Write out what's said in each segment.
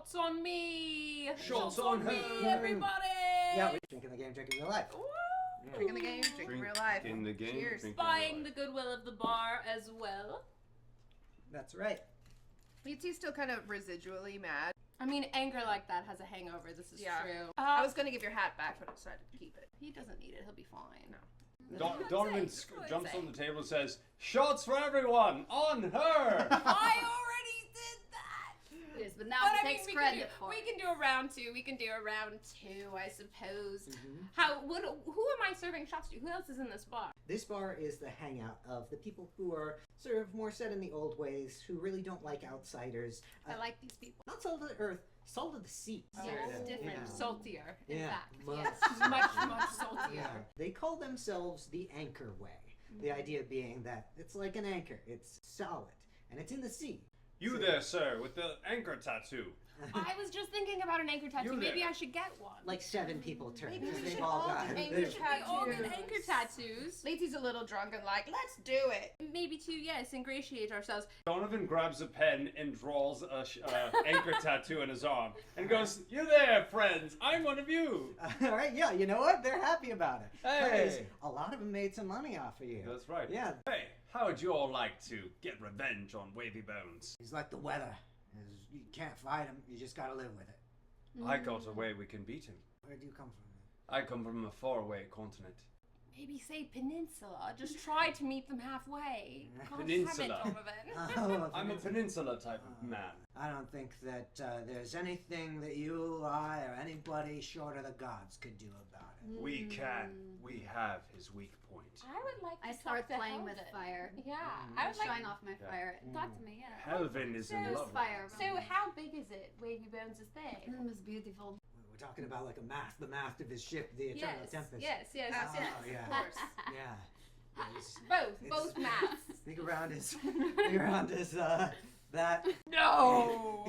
Shots on me! Shots on me, her. everybody! Yeah, we're drinking the game, drinking real life. Woo! Drinking the game, drinking real life. In the game. Cheers. Spying the goodwill of the bar as well. That's right. Leezi's still kind of residually mad. I mean, anger like that has a hangover, this is true. I was gonna give your hat back, but I decided to keep it. He doesn't need it, he'll be fine. No. Donovan jumps on the table and says, "Shots for everyone! On her!" I already did that! Yes, but now But he I mean, takes credit for we it. can do a round two. We can do a round two, I suppose. Mm-hmm. Who am I serving shots to? Who else is in this bar? This bar is the hangout of the people who are sort of more set in the old ways, who really don't like outsiders. I like these people. Not salt of the earth, salt of the sea. Yes, different, Yeah. saltier, in Yeah, fact. much. Yes, much saltier. Yeah. They call themselves the anchor way. The idea being that it's like an anchor. It's solid, and it's in the sea. You there, sir, with the anchor tattoo. I was just thinking about an anchor tattoo. You Maybe there. I should get one. Like 7 people turned. Maybe because we they've should all all got get it. anchor There's- We all get tattoos. anchor tattoos. Leezi's a little drunk and like, let's do it. Maybe to, yes, ingratiate ourselves. Donovan grabs a pen and draws a anchor tattoo on his arm and goes, "You there, friends? I'm one of you." All right, yeah, you know what? They're happy about it. Hey. 'Cause a lot of them made some money off of you. That's right. Yeah. Hey, how would you all like to get revenge on Wavy Bones? He's like the weather. You can't fight him, you just gotta live with it. I got a way we can beat him. Where do you come from? I come from a faraway continent. Maybe say peninsula. Just try to meet them halfway. God Peninsula. damn it, Donovan. Oh, I'm a peninsula type of man. I don't think that there's anything that you, I, or anybody short of the gods could do about it. We can. We have his weak point. I would like to I start talk to playing with Heulwin. fire. Yeah, Mm. I I'm would like. showing off my fire. Talk to me, yeah. Heulwin is in So- love. Fire. So how big is it? Wavy Bones' thing. It's beautiful. We're talking about like the mast of his ship, the Eternal Yes, Tempest. yes, yes, Oh, yes. yeah. Of course. Yeah. Yeah, he's- Both maps. think around his, that. No.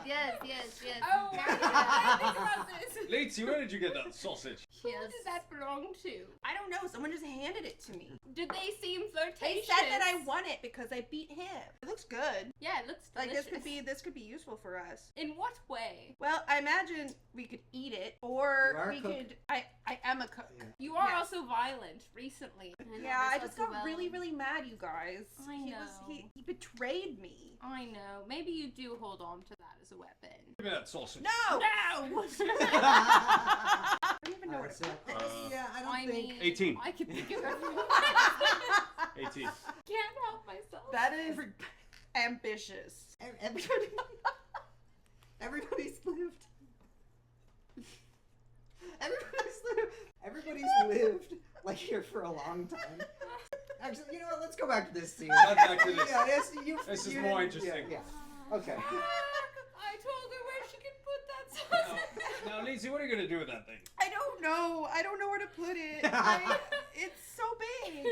Yes. Oh, I think about this. Leezi, where did you get that sausage? Who Yes. does that belong to? I don't know. Someone just handed it to me. Did they seem flirtatious? They said that I won it because I beat him. It looks good. Yeah, it looks Like delicious. this could be useful for us. In what way? Well, I imagine we could eat it, You or are a we cook. could. I am a cook. Yeah. You are Yes. also violent recently. Yeah, I just got really mad, you guys. I He know. betrayed me. I know. Maybe you do hold on to that as a weapon. Give me that sausage. No! No! I don't even know Alright, what so, it is. yeah, I don't I think. mean, 18. I can think of everyone. 18. Can't help myself. That is ambitious. Everybody, everybody's lived. Everybody's lived like here for a long time. Actually, you know what? Let's go back to this scene. Not back to this. Yeah, yes, This is you more didn't- interesting. Yeah. Okay. I told her where she could put that sausage. Now, Leezi, what are you going to do with that thing? I don't know. I don't know where to put it. It's so big.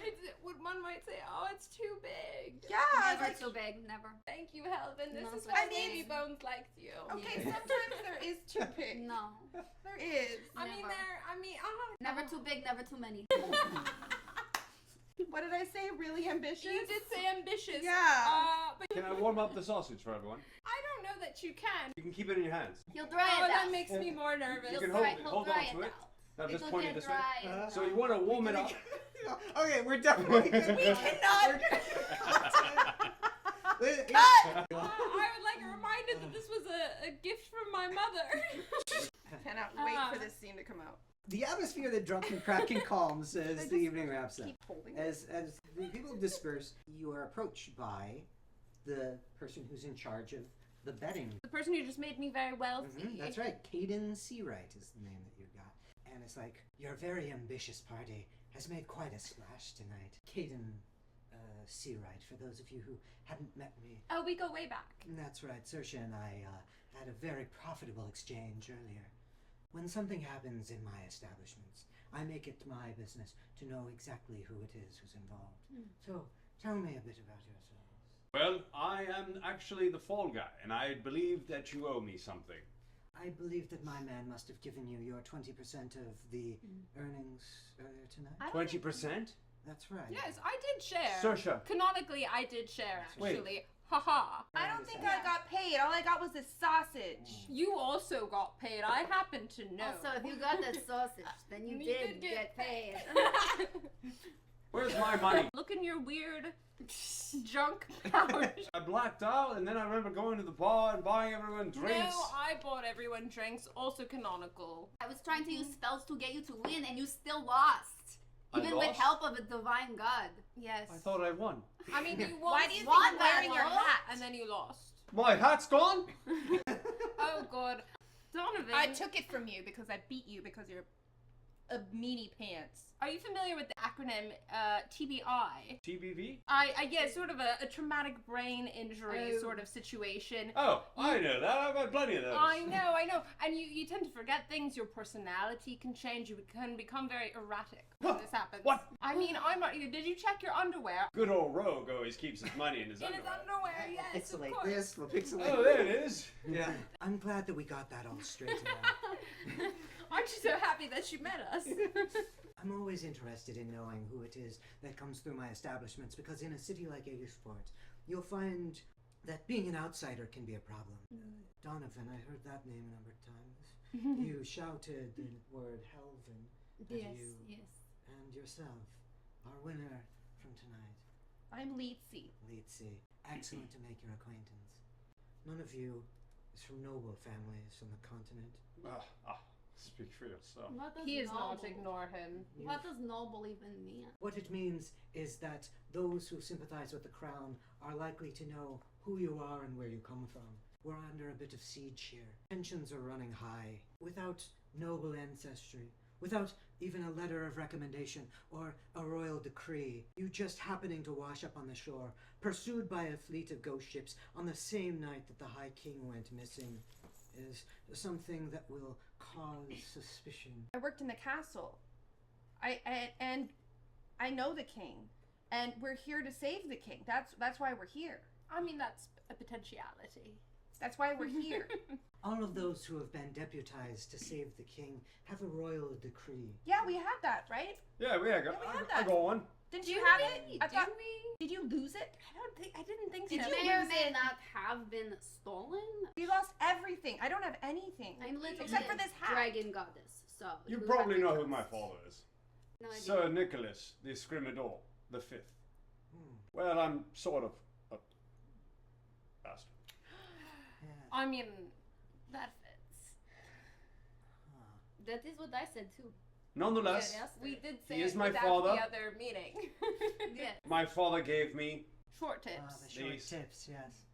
It's what one might say, oh, it's too big. Yeah. Never like- too big, never. Thank you, Heulwin. This No, is so why I mean- Baby Bones liked you. Okay, sometimes there is too big. No. There is. Never. Never. Never too big, never too many. What did I say? Really ambitious? You did say ambitious. Yeah. But Can I warm up the sausage for everyone? I don't know that you can. You can keep it in your hands. He'll dry Oh, it that out. makes me more nervous. You He'll can dry, hold he'll dry on to it. out. Now just It'll point it get this way. dry. and So you want to warm it up. Okay, we're definitely. We cannot. I would like a reminder that this was a gift from my mother. Cannot wait for this scene to come out. The atmosphere that drunken cracking calms as the evening wraps up. Keep holding it. As the people disperse, you are approached by the person who's in charge of the betting. The person who just made me very wealthy. That's right. Caden Seawright is the name that you got. And it's like, your very ambitious party has made quite a splash tonight. Caden Seawright, for those of you who hadn't met me. Oh, we go way back. That's right. Saoirse and I had a very profitable exchange earlier. When something happens in my establishments, I make it my business to know exactly who it is who's involved. So, tell me a bit about yourselves. Well, I am actually the fall guy, and I believe that you owe me something. I believe that my man must have given you your 20% of the earnings earlier tonight. 20%? That's right. Yes, I did share. Saoirse. Canonically, I did share, actually. Wait. Haha. I don't think I got paid. All I got was this sausage. You also got paid. I happen to know. Also, if you got that sausage, then you did get paid. Where's my money? Look in your weird junk pouch. I blacked out, and then I remember going to the bar and buying everyone drinks. No, I bought everyone drinks. Also canonical. I was trying to use spells to get you to win, and you still lost. I Even with lost? help of a divine god. Yes. I thought I won. I mean, you won. Why do you think Won I'm wearing your battle? hat? And then you lost. My hat's gone? Oh god. Donovan. I took it from you because I beat you because you're a meanie pants. Are you familiar with the acronym TBI? TBV? Yeah, sort of a traumatic brain injury Oh. sort of situation. Oh, I know that. I've had plenty of those. I know. And you tend to forget things. Your personality can change. You can become very erratic when this happens. What? I mean, I'm not. Did you check your underwear? Good old Rogue always keeps his money in his In his underwear. underwear, yes, of Pixelate course. this, we'll pixelate Oh, there it is. Yeah. I'm glad that we got that all straightened out. Aren't you so happy that she met us? I'm always interested in knowing who it is that comes through my establishments because in a city like Aegirsport, you'll find that being an outsider can be a problem. Donovan, I heard that name a number of times. You shouted the word Heulwin at Yes, you yes. and yourself, our winner from tonight, I'm Leezi. Leezi. Excellent to make your acquaintance. None of you is from noble families on the continent. Speak for yourself. What does He is noble? not. Ignore him. What does noble even mean? What it means is that those who sympathize with the crown are likely to know who you are and where you come from. We're under a bit of siege here. Tensions are running high. Without noble ancestry, without even a letter of recommendation or a royal decree, you just happening to wash up on the shore, pursued by a fleet of ghost ships on the same night that the High King went missing, is something that will cause suspicion. I worked in the castle. And I know the king, and we're here to save the king. That's why we're here. I mean, that's a potentiality. That's why we're here. All of those who have been deputized to save the king have a royal decree. Yeah, we had that, right? Yeah, we had Yeah, we had I that. got one. Didn't you have it? I thought. we? Did you lose it? I didn't think Did so. you It may or lose may it? not have been stolen. We lost everything. I don't have anything. I'm literally Except for a this hat. dragon goddess, so... You who probably know who represents- my father is. No idea. Sir Nicholas, the Escrimador, the Fifth. Hmm. Well, I'm sort of a bastard. Yeah. I mean, that fits. Huh. That is what I said too. Nonetheless, Yes, we did say he it is my without father. the other meeting. Yeah. my father gave me Short Ah, tips. the short These. tips, yes.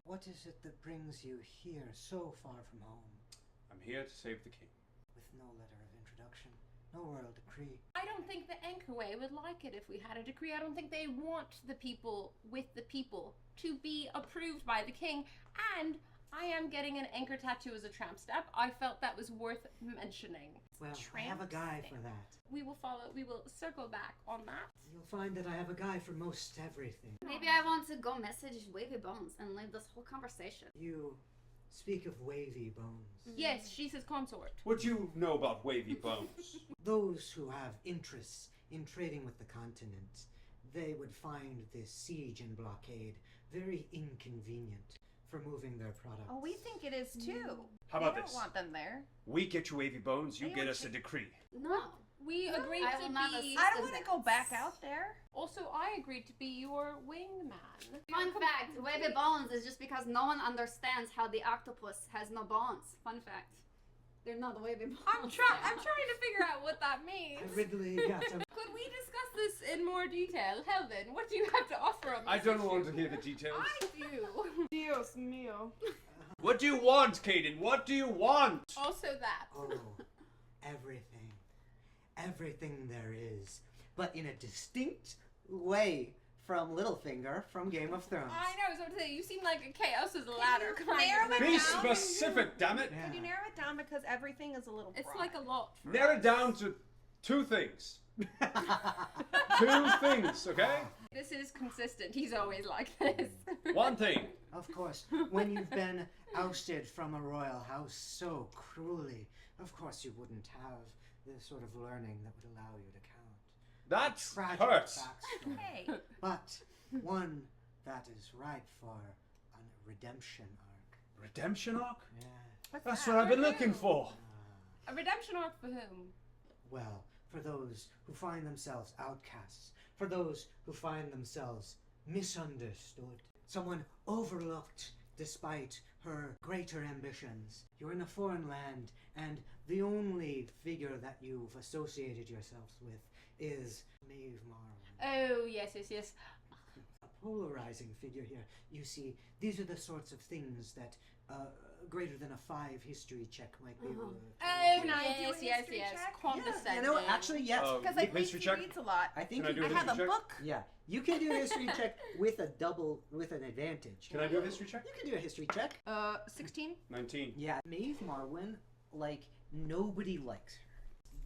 What is it that brings you here so far from home? I'm here to save the king. With no letter of introduction, no royal decree. I don't think the Anchorway would like it if we had a decree. I don't think they want the people with the people to be approved by the king. And I am getting an anchor tattoo as a tramp stamp. I felt that was worth mentioning. Well, I Tramp have a guy stamp. for that. We will circle back on that. You'll find that I have a guy for most everything. Maybe I want to go message Wavy Bones and leave this whole conversation. You speak of wavy bones. Yes, she's his consort. What do you know about wavy bones? Those who have interests in trading with the continent, they would find this siege and blockade very inconvenient for moving their products. Oh, we think it is too. How We about don't this? want them there. We get you wavy bones, you They get don't us a decree. No. We agreed I to will not be. assist. I don't want to go back out there. Also, I agreed to be your wingman. Fun fact, Wavy Bones is just because no one understands how the octopus has no bones. Fun fact. They're not wavy bones. I'm trying to figure out what that means. Ridley got a Could we discuss this in more detail? Heulwin, what do you have to offer on this I don't issue? want to hear the details. I do. Dios mío. What do you want, Caden? What do you want? Also that. Oh, everything. Everything there is. But in a distinct way from Littlefinger from Game of Thrones. I know, I was about to say, you seem like a chaos is a ladder kind narrow of. it Be down? specific, damn it! Yeah. Could you narrow it down because everything is a little It's broad. like a lot. Narrow it down to two things. Two things, okay? This is consistent. He's always like this. One thing. Of course, when you've been ousted from a royal house so cruelly, of course you wouldn't have the sort of learning that would allow you to count. That Tragic hurts. backstory. Hey. But one that is ripe for redemption arc. Redemption arc? Yeah. That's what I've been looking for. A redemption arc for whom? Well, for those who find themselves outcasts, for those who find themselves misunderstood, someone overlooked despite her greater ambitions. You're in a foreign land, and the only figure that you've associated yourselves with is Maeve Marwyn. Oh, yes. A polarizing figure here. You see, these are the sorts of things that greater than a 5 history check might be able to... Oh, Can I do a yes. history check? Condescending. You know what? Actually, yes. Because I think History he check? reads a lot. I think Can I do a I have a history check? book. Yeah, you can do a history check with an advantage. Can I do a history check? You can do a history check. 16. 19. Yeah, Maeve Marwyn, like, nobody likes her.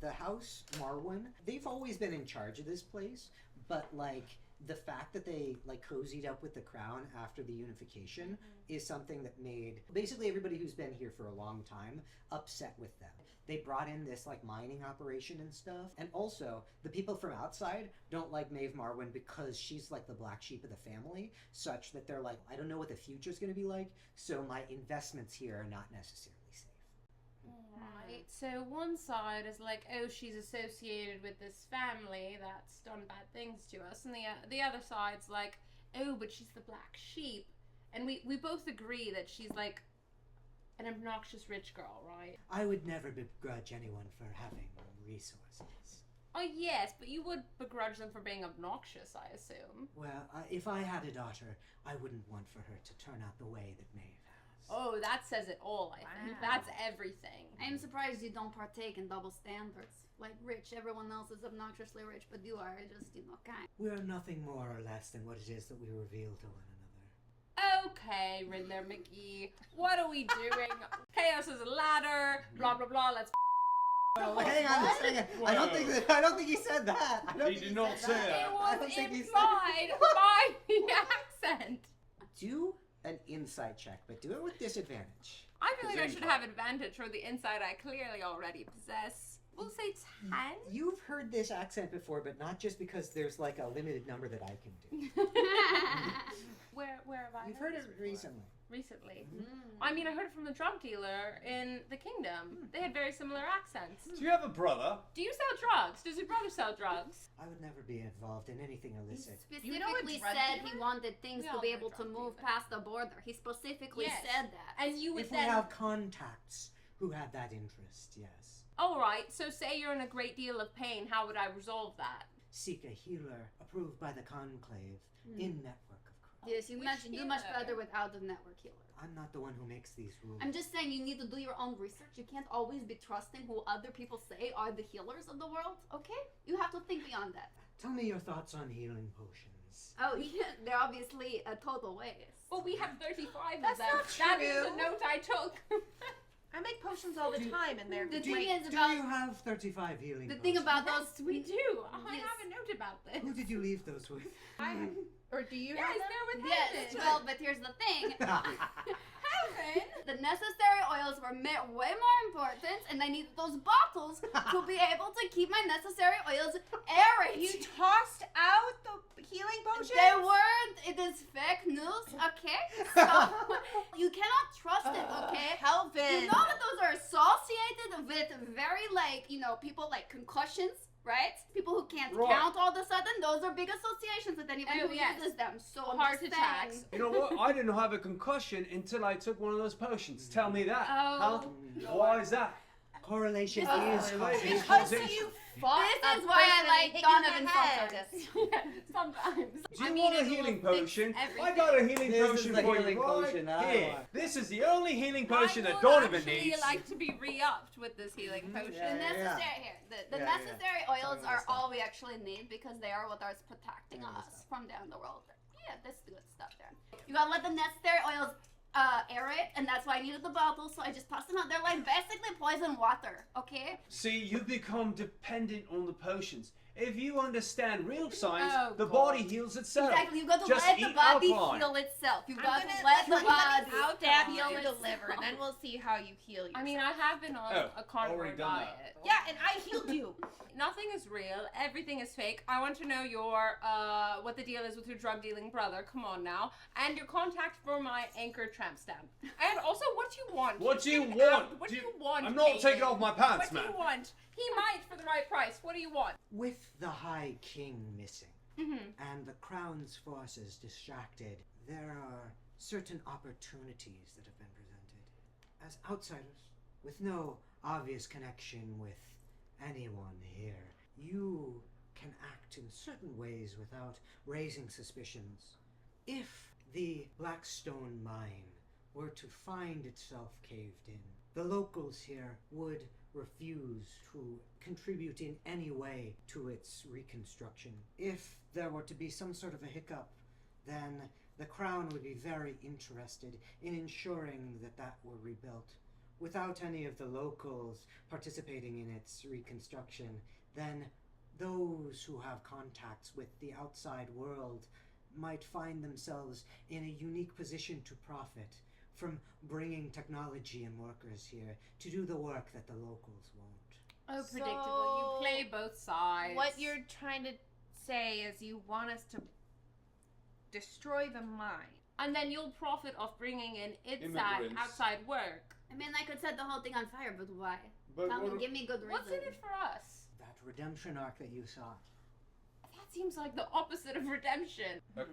The House Marwyn, they've always been in charge of this place, but, like, the fact that they, like, cozied up with the crown after the unification is something that made basically everybody who's been here for a long time upset with them. They brought in this, like, mining operation and stuff, and also, the people from outside don't like Maeve Marwyn because she's, like, the black sheep of the family, such that they're like, I don't know what the future's gonna be like, so my investments here are not necessarily safe. Right. So one side is like, oh, she's associated with this family that's done bad things to us, and the other side's like, oh, but she's the black sheep, and we both agree that she's like an obnoxious rich girl, right? I would never begrudge anyone for having resources. Oh yes, but you would begrudge them for being obnoxious, I assume. Well, if I had a daughter, I wouldn't want for her to turn out the way that Maeve has. Oh, that says it all, I think. Wow. That's everything. I'm surprised you don't partake in double standards. Like rich, everyone else is obnoxiously rich, but you are just, kind. We are nothing more or less than what it is that we reveal to one another. Okay, Rinder McGee, what are we doing? Chaos is a ladder, blah blah blah, let's Well, hang on a second. I don't think he said that. I don't He think did not said say that. It I was don't think he said implied by the accent. Do an insight check, but do it with disadvantage. I feel like I His should insight. have advantage for the insight I clearly already possess. We'll say 10. You've heard this accent before, but not just because there's like a limited number that I can do. Where have I You've heard it this before? recently. Recently. I mean, I heard it from the drug dealer in the kingdom. They had very similar accents. Do you have a brother? Do you sell drugs? Does your brother sell drugs? I would never be involved in anything He illicit. specifically You know a drug said dealer? he wanted things We to all be know able to drug move dealers. past the border. He specifically Yes. said that. And you would If we then... have contacts who have that interest, yes. Alright, so say you're in a great deal of pain, how would I resolve that? Seek a healer approved by the conclave in network of crime. Yes, you Which mentioned do much healer? better without the network healer. I'm not the one who makes these rules. I'm just saying you need to do your own research. You can't always be trusting who other people say are the healers of the world, okay? You have to think beyond that. Tell me your thoughts on healing potions. Oh, yeah, they're obviously a total waste. Well, we have 35 That's of them. not That is true. a note I took. I make potions all the time, and they're The Do, thing great. is do about you have 35 healing the potions? thing about Yes, those we do. I Yes. have a note about this. Who did you leave those with? Or do you Yes, have them? they're with Yes, Heulwin. well, but here's the thing. Heulwin? The necessary oils were way more important, and I needed those bottles to be able to keep my necessary oils aerated. You tossed out the healing potions? They weren't. It is fake news, okay? So you cannot trust it, okay? Heulwin. You know that those are associated with very, people like concussions, right? People who can't Right. count all of a sudden. Those are big associations with anyone Oh, who yes. uses them. So I'm Heart just attacks. saying. You know what? I didn't have a concussion until I took one of those potions. Tell me that. Oh, Why is that? Correlation is Correlation. causation. Because Causation. you fought This a is why I person like hit you in Donovan the from head. Circus. sometimes. Do you I mean, want a it will healing fix potion? I everything. got a healing This is potion the for healing you right potion that I here. want. This is the only healing potion I that would Donovan actually needs. like to be re-upped with this healing potion. The Yeah. necessary here. The Yeah, necessary yeah. oils Some of are the stuff. all we actually need because they are what is protecting Some of the us stuff. from down the world. Yeah, that's good stuff there. You gotta let the necessary oils aerate, and that's why I needed the bottles, so I just tossed them out. They're like basically poison water, okay? See, you become dependent on the potions. If you understand real science, Oh, the God. body heals itself. Exactly, you got to Just let the eat body alkaline. heal itself. You I'm got gonna to let the let body I'll stab you, heal you itself. deliver, and then we'll see how you heal yourself. I mean, I have been on a carnivore already done diet. that. yeah, and I healed you. Nothing is real. Everything is fake. I want to know your what the deal is with your drug dealing brother. Come on now, and your contact for my anchor tramp stamp, and also what you want. What do you Get it want? out. What do you want? I'm not Kaden? taking off my pants, What man. do you want? He might for the right price. What do you want? With the High King missing Mm-hmm. and the Crown's forces distracted, there are certain opportunities that have been presented. As outsiders, with no obvious connection with anyone here, you can act in certain ways without raising suspicions. If the Blackstone mine were to find itself caved in, the locals here would refuse to contribute in any way to its reconstruction. If there were to be some sort of a hiccup, then the Crown would be very interested in ensuring that that were rebuilt. Without any of the locals participating in its reconstruction, then those who have contacts with the outside world might find themselves in a unique position to profit from bringing technology and workers here to do the work that the locals won't. Oh, So- predictable. You play both sides. What you're trying to say is you want us to destroy the mine. and then you'll profit off bringing in Immigrants. outside work. I mean, I could set the whole thing on fire, but why? But Tell me, what- give me good reason. What's in it for us? That redemption arc that you saw. That seems like the opposite of redemption. a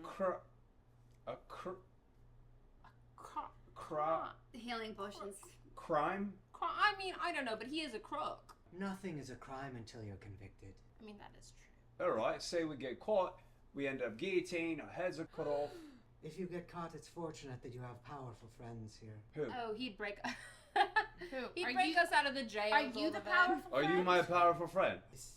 Cra- Healing potions. crime? I mean, I don't know, but he is a crook. Nothing is a crime until you're convicted. I mean, that is true. Alright, say we get caught, we end up guillotined, our heads are cut off. If you get caught, it's fortunate that you have powerful friends here. Who? Oh, he'd break. Who? He'd Are break you- us out of the jail. Are you the powerful Are you friend? my powerful friend? It's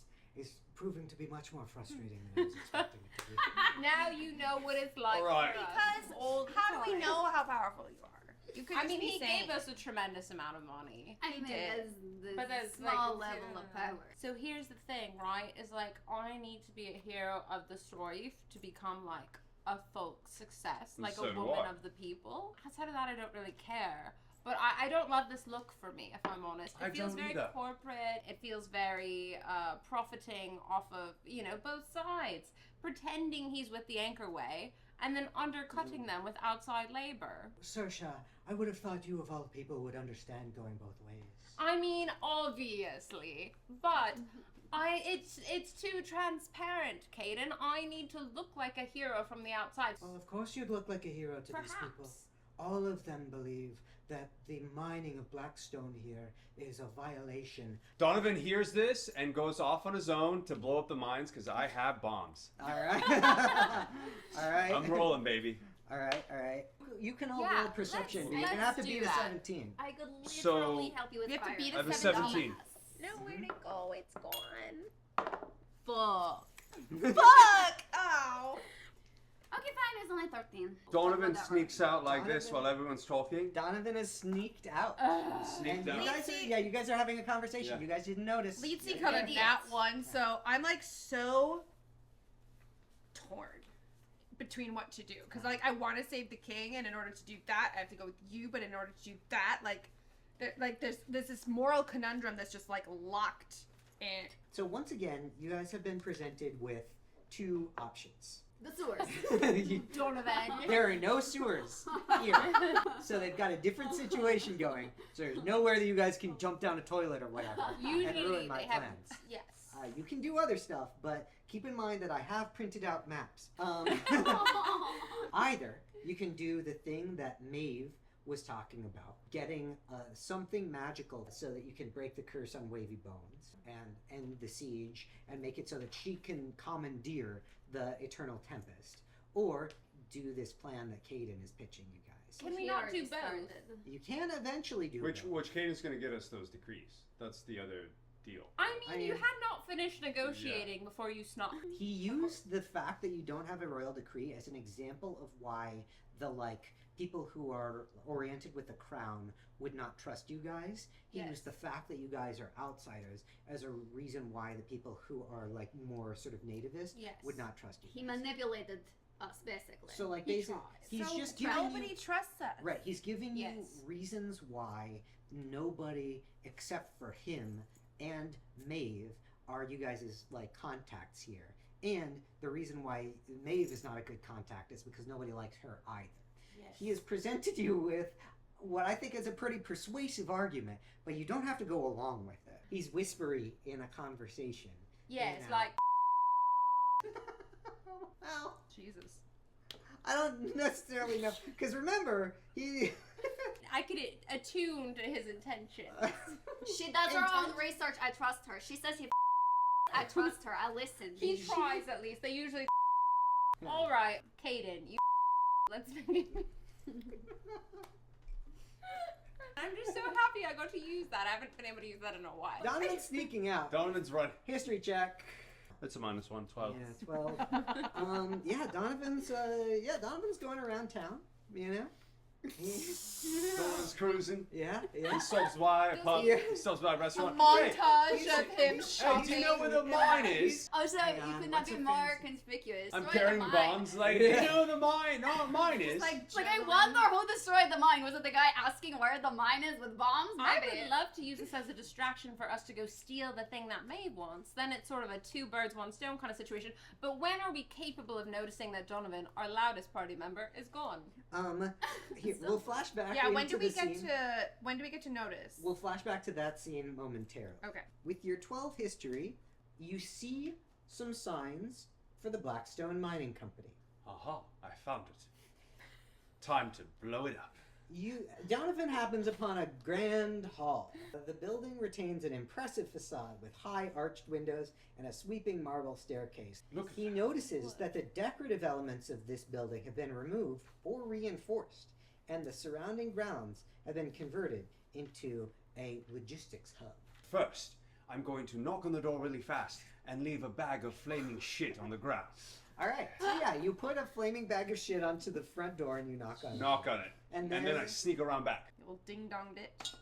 proving to be much more frustrating than I was expecting it to be. Now you know what it's like. All right. for us Because all the how do we time. know how powerful you are? You could I just mean, be he saying. gave us a tremendous amount of money. I mean, did. there's this But there's, small like, level yeah. of power. So here's the thing, right? Is like I need to be a hero of the story to become like a folk success, And like so a do woman I. of the people. Outside of that, I don't really care. But I don't love this look for me, if I'm honest. It I feels don't very either. corporate. It feels very profiting off of, both sides. Pretending he's with the Anchorway and then undercutting them with outside labor. Saoirse, I would have thought you of all people would understand going both ways. I mean, obviously, but it's too transparent, Caden. I need to look like a hero from the outside. Well, of course you'd look like a hero to these people. Perhaps. All of them believe that the mining of Blackstone here is a violation. Donovan hears this and goes off on his own to blow up the mines because I have bombs. Alright. Alright. I'm rolling, baby. Alright. You can all Yeah, roll perception, let's- but you're gonna let's have to do beat a that. 17. I could So- literally help you with We have to fire. beat I have a 17. 17. No, where'd it go? It's gone. Fuck. Fuck! Oh. Okay, fine. It's only 13. Donovan Whatever. sneaks out like this Donovan- while everyone's talking. Donovan is sneaked out. Sneaked And out. you guys you guys are having a conversation. Yeah. You guys didn't notice. Leezi You're covered idiots. that one, so I'm like so torn between what to do. Because like I want to save the king, and in order to do that, I have to go with you. But in order to do that, there's this moral conundrum that's just like locked in. So once again, you guys have been presented with two options. The sewers. You- Donovan. there are no sewers here. So they've got a different situation going. So there's nowhere that you guys can jump down a toilet or whatever and Usually ruin my they have. plans. Yes. You can do other stuff, but keep in mind that I have printed out maps. Either you can do the thing that Maeve was talking about, getting something magical so that you can break the curse on Wavy Bones and end the siege and make it so that she can commandeer the Eternal Tempest, or do this plan that Caden is pitching you guys. Can we He not already do both? started. You can eventually do Which both. Caden's going to get us those decrees. That's the other deal. I mean, you mean- had not finished negotiating before you snuck. He used the fact that you don't have a royal decree as an example of why the people who are oriented with the crown would not trust you guys. He Yes. used the fact that you guys are outsiders as a reason why the people who are more sort of nativist Yes. would not trust you. He guys. manipulated us, basically. So like He basically, tries. he's So just giving nobody you trusts us. right. He's giving you Yes. reasons why nobody except for him and Maeve are you guys' like contacts here. And the reason why Maeve is not a good contact is because nobody likes her either. Yes. He has presented you with what I think is a pretty persuasive argument, but you don't have to go along with it. He's whispery in a conversation. Yes, You know. like Well, Jesus. I don't necessarily know. Because remember, he... I could attune to his intentions. She does her own research. I trust her. She says he I trust her. I listen. He tries at least. They usually. All right, Caden, you. Let's. I'm just so happy I got to use that. I haven't been able to use that in a while. Donovan's sneaking out. Donovan's right. History check. It's a -1, 12. Yeah, 12. Donovan's going around town, you know? Donovan's cruising. Yeah. He stops by a pub. Yeah. He stops by a A restaurant. montage Hey, of him hey, shopping. do you know where the mine is? Oh, so Hang you on, could not what's be her more fancy? conspicuous. I'm Destroy carrying the mine. bombs. Like, you know the mine. Oh, mine is. Like I wonder who destroyed the mine. Was it the guy asking where the mine is with bombs? I Maybe. would love to use this as a distraction for us to go steal the thing that Maeve wants. Then it's sort of a two birds, one stone kind of situation. But when are we capable of noticing that Donovan, our loudest party member, is gone? Here, we'll flash back Yeah, when into do we the get scene. to notice? We'll flash back to that scene momentarily. Okay. With your 12 history, you see some signs for the Blackstone Mining Company. Aha, I found it. Time to blow it up. Donovan happens upon a grand hall. The building retains an impressive facade with high arched windows and a sweeping marble staircase. Look at He notices that the decorative elements of this building have been removed or reinforced, and the surrounding grounds have been converted into a logistics hub. First, I'm going to knock on the door really fast and leave a bag of flaming shit on the ground. All right, so yeah, you put a flaming bag of shit onto the front door and you knock on it. Knock on it. And And then I sneak around back. Old ding dong ditch.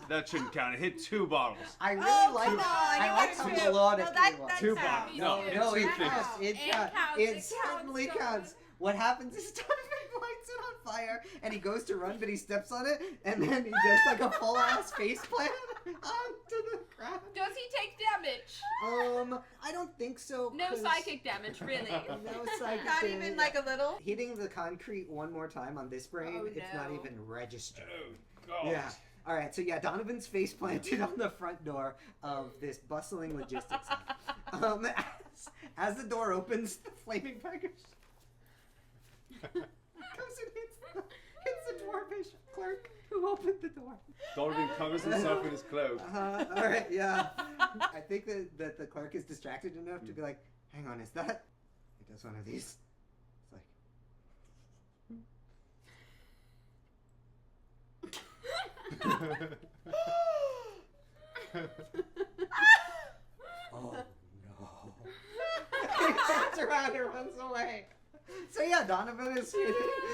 That shouldn't count. It hit 2 bottles. I really Oh, like come on, I you like got the two. melodic No, that one. counts. 2 bottles. No, No, it's it 2 counts. things. It It counts. counts. It It certainly counts, counts. What happens is Donovan lights it on fire, and he goes to run, but he steps on it, and then he does like a full ass face plant onto the ground. Does he take damage? I don't think so. No 'cause- psychic damage, really. No psychic. Not even like a little. Hitting the concrete one more time on this brain, Oh, it's not no. even registered. Oh, God. Yeah. All right. So yeah, Donovan's face planted on the front door of this bustling logistics hub. As the door opens, the flaming package comes and hits the dwarfish clerk who opened the door. Donovan covers himself in his cloak. All right. Yeah. I think that the clerk is distracted enough to be like, "Hang on, is that?" He does one of these. It's like. Oh no. He turns around and runs away. So yeah, Donovan is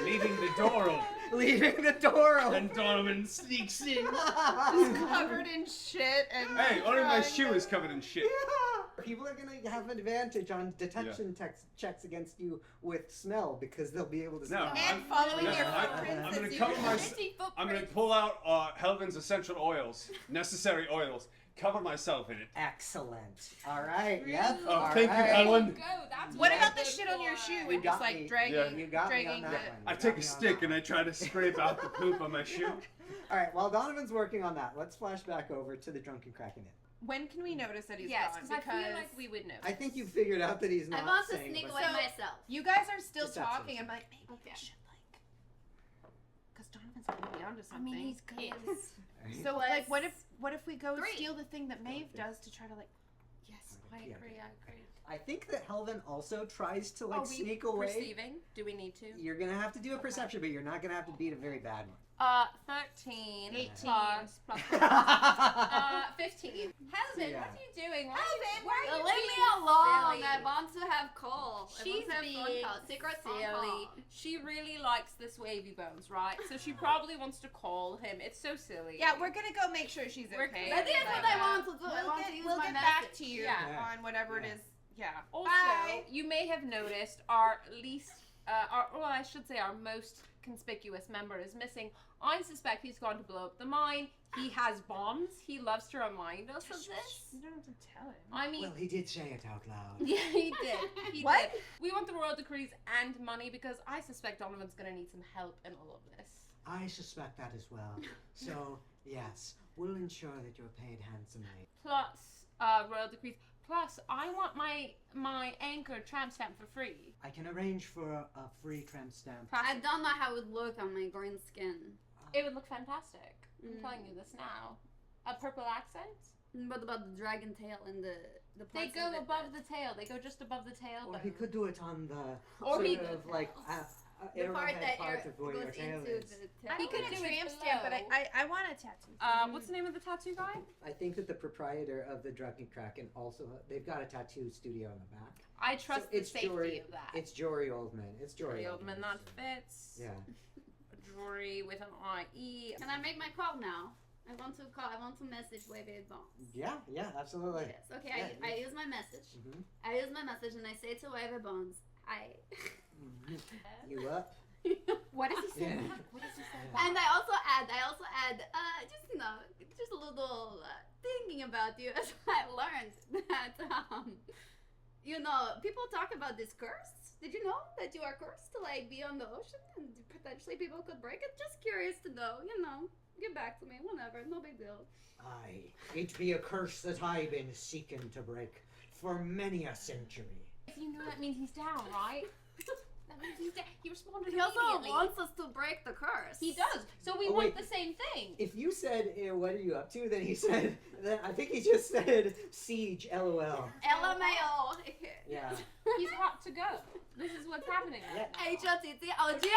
Leaving the door open. leaving the door open. And Donovan sneaks in. Covered in shit and. Hey, only my shoe is covered in shit. Yeah. People are gonna have an advantage on detection checks against you with smell because they'll be able to smell. No, And following No, your I'm- footprints. I'm gonna as you cover go. my- Itchy I'm gonna footprints. pull out Heulwin's essential oils, necessary oils, cover myself in it. Excellent. All right. Yep. Oh, all thank you, right. Heulwin. Go, that's What what about I'm the good shit on your for. shoe You and got just like me. dragging? Yeah. You got me dragging on that one. I You take got a me on stick that and I try to scrape out the poop on my shoe. one. All right. While Donovan's working on that, let's flash back over to the drunken kraken inn. When can we notice that he's Yes, gone? because I feel like we would know. I think you figured out that he's I not want to saying. sneak but- away So- myself. you guys are still Deception. talking. I'm like, maybe Okay. we should like, because Donovan's gonna be onto I something. mean, he's good. So like, what if we go 3. steal the thing that Maeve does to try to like? Yes, I Yeah. agree. I think that Heulwin also tries to like Are we sneak away. perceiving? Do we need to? You're gonna have to do a perception, but you're not gonna have to beat a very bad one. 13. 18. Plus 15. Heulwin, Yeah. what are you doing? Why Heulwin, why are you Leave me being alone. silly? I want to have coal. I She's want to have phone being call. Secret phone silly. call. She really likes this wavy bones, right? So she probably wants to call him. It's so silly. Yeah, we're gonna go make sure she's We're okay. clear. That is what I want to do. I want to use We'll my get back message. to you Yeah. on whatever it Yeah. is Yeah. Also, Bye. you may have noticed our least, I should say our most conspicuous member is missing. I suspect he's gone to blow up the mine. He has bombs. He loves to remind us of this. You don't have to tell him. I mean, Well, he did say it out loud. yeah, he did. He What? did. We want the royal decrees and money because I suspect Donovan's going to need some help in all of this. I suspect that as well. So, yes, we'll ensure that you're paid handsomely. Plus, royal decrees. Plus, I want my anchor tramp stamp for free. I can arrange for a free tramp stamp. I don't know how it would look on my green skin. It would look fantastic. I'm telling you this now. A purple accent? What about the dragon tail and the They parts go of it above that- the tail. They go just above the tail. Or he could do it on the Or sort he- of like the part arrowhead that part of where your goes tail into is. the I tail. He don't could want a do it tramp stamp, but below. I want a tattoo. What's the name of the tattoo guy? I think that the proprietor of the Drunken Kraken also, they've got a tattoo studio in the back. I trust So the it's safety Jory- of that. It's Jory Oldman. It's Jory Oldman, that so- fits. Yeah. Jory with an IE. Can I make my call now? I want to message Wavy Bones. Yeah, absolutely. Yes. Okay, Yeah, I use my message. Mhm. I use my message and I say to Wavy Bones, You up? What does he say? Yeah. back? What does he say? And I also add, just a little thinking about you as I learned that, people talk about this curse. Did you know that you are cursed to like be on the ocean and potentially people could break it? Just curious to know, get back to me, whenever, no big deal. Aye, it be a curse that I've been seeking to break for many a century. If you know that means he's down, right? That means he's down. He responded He also immediately. wants us to break the curse. He does. So we Oh, want wait. the same thing. If you said, what are you up to? Then he said, I think he just said, siege, LOL. LMAO. Yeah. He's hot to go. This is what's happening right now. HOTTOGO.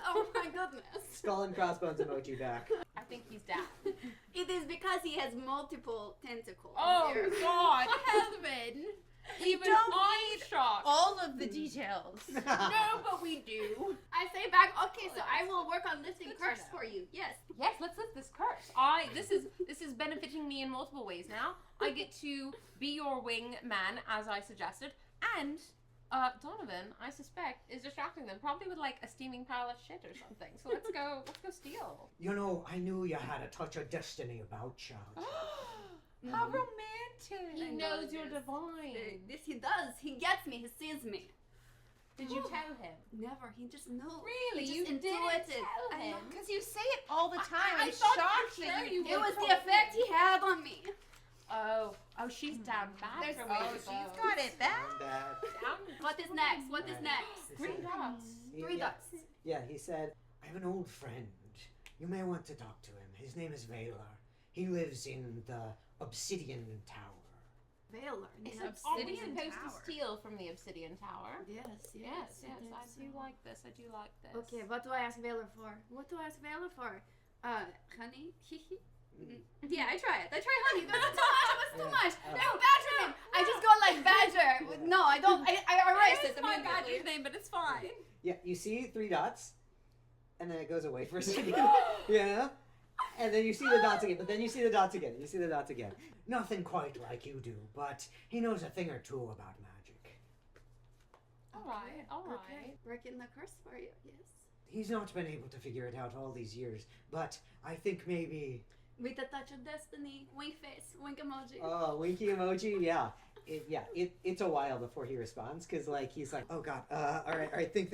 Oh my goodness. Skull and crossbones emoji back. I think he's down. It is because he has multiple tentacles. Oh here. God, Heulwin. Even I'm shocked. All of the details. No, but we do. I say back, okay, so I will work on lifting Good to curse know. for you. Yes. Yes, let's lift this curse. This is benefiting me in multiple ways now. I get to be your wing man as I suggested, and Donovan, I suspect, is distracting them, probably with like a steaming pile of shit or something. So let's go steal. You know, I knew you had a touch of destiny about you. How romantic. He I know knows you're this. divine. This he does. He gets me. He sees me. Did you tell him? Never. He just knew. Really? He You just didn't intuited. tell I know. him? Because you say it all the time. I I'm thought shocked for that sure you. you It was told the effect he had on me. Oh, she's down bad There's, for oh, me. she's got it bad. Bad. Down What is next? What is next? Three dots. Three Yeah. dots. Yeah, he said, I have an old friend. You may want to talk to him. His name is Valor. He lives in the Obsidian Tower. Valor. Are we Obsidian supposed Tower. to steal from the Obsidian Tower? Yes. Yes, I think I do so. like this. I do like this. Okay, what do I ask Valor for? What do I ask Valor for? Honey? Yeah, I try it. I try honey. No, it's too much. It was too Yeah. much. No, badger name. I just go like badger. No, I don't. I erase it my immediately. badger's name, but it's fine. yeah, you see 3 dots, and then it goes away for a second. Yeah. And then you see the dots again, but then you see the dots again. You see the dots again. Nothing quite like you do, but he knows a thing or two about magic. All right, all right. Okay, breaking the curse for you. Yes. He's not been able to figure it out all these years, but I think maybe... With a touch of destiny. Wink face. Wink emoji. Oh, winky emoji, yeah. It's a while before he responds, because, like, he's like, oh, God, all right, think.